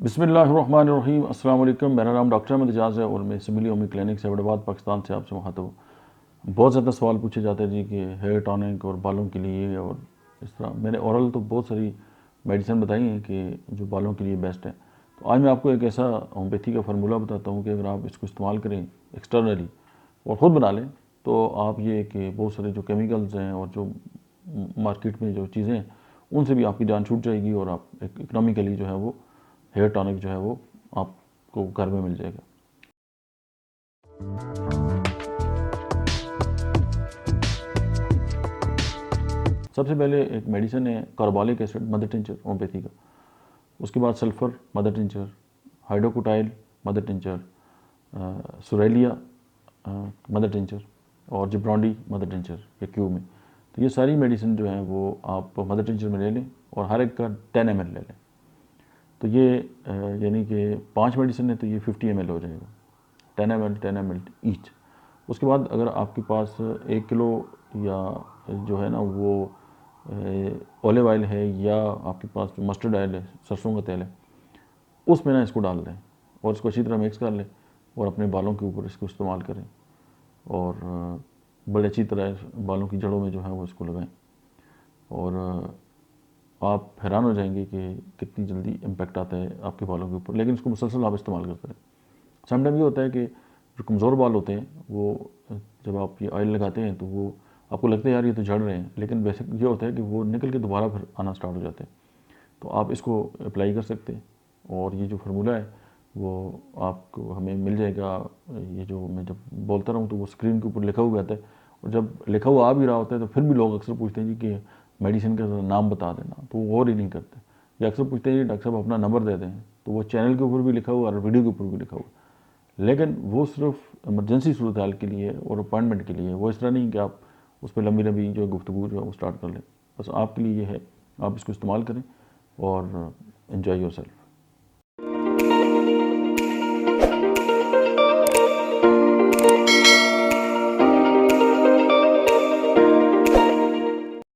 बिस्मिल्लाहिर्रहमानिर्रहीम। अस्सलाम वालेकुम। मेरा नाम डॉक्टर अहमद एजाज़ है और मैं सिमिली ओमी क्लिनिक से हैदराबाद पाकिस्तान से आपसे मुखातब हूँ। बहुत ज़्यादा सवाल पूछे जाते हैं जी कि हेयर टॉनिक और बालों के लिए और इस तरह मैंने ओरल तो बहुत सारी मेडिसिन बताई हैं कि जो बालों के लिए बेस्ट है। तो आज मैं आपको एक ऐसा होम्योपैथी का फार्मूला बताता हूँ कि अगर आप इसको इस्तेमाल करें एक्सटर्नली और ख़ुद बना लें तो आप ये कि बहुत सारे जो केमिकल्स हैं और जो मार्केट में जो चीज़ें हैं उनसे भी आपकी जान छूट जाएगी और आप एक इकनॉमिकली जो है वो हेयर टॉनिक जो है वो आपको घर में मिल जाएगा। सबसे पहले एक मेडिसिन है carbolic acid mother tincture homoeopathy का, उसके बाद sulphur mother tincture, hydrocotyle mother tincture, सुरेलिया मदर टिंचर और जिब्रॉन्डी मदर टिंचर या क्यूब में। तो ये सारी मेडिसिन जो हैं वो आप मदर टिंचर में ले लें और हर एक का 10 ml ले लें। तो ये यानी कि 5 मेडिसिन है तो ये 50 ml हो जाएगा, 10 ml ईच। उसके बाद अगर आपके पास 1 किलो या जो है ना वो ऑलिव ऑयल है या आपके पास जो मस्टर्ड ऑयल है, सरसों का तेल है, उसमें ना इसको डाल दें और इसको अच्छी तरह मिक्स कर लें और अपने बालों के ऊपर इसको इस्तेमाल करें और बड़े अच्छी तरह बालों की जड़ों में जो है वो इसको लगाएं और आप हैरान हो जाएंगे कि कितनी जल्दी इम्पैक्ट आता है आपके बालों के ऊपर। लेकिन इसको मुसलसल आप इस्तेमाल करते रहें। समटाइम ये होता है कि जो कमज़ोर बाल होते हैं वो जब आप ये ऑयल लगाते हैं तो वो आपको लगता है यार ये तो झड़ रहे हैं, लेकिन वैसे ये होता है कि वो निकल के दोबारा फिर आना स्टार्ट हो जाते हैं। तो आप इसको अप्लाई कर सकते हैं और ये जो फार्मूला है वो आपको हमें मिल जाएगा। ये जो मैं जब बोलता रहूँ तो वो स्क्रीन के ऊपर लिखा हुआ आता है और जब लिखा हुआ आ भी रहा होता है तो फिर भी लोग अक्सर पूछते हैं जी कि मेडिसिन का नाम बता देना, तो वो और ही नहीं करते। या अक्सर पूछते हैं जी डॉक्टर साहब अपना नंबर दे दें, तो वो चैनल के ऊपर भी लिखा हुआ और वीडियो के ऊपर भी लिखा हुआ, लेकिन वो सिर्फ इमरजेंसी सूरत हाल के लिए और अपॉइंटमेंट के लिए। वो इस तरह नहीं कि आप उस पर लंबी लंबी जो गुफ्तगू जो है वो स्टार्ट कर लें। बस आपके लिए ये है, आप इसको इस्तेमाल करें और एन्जॉय योरसेल्फ।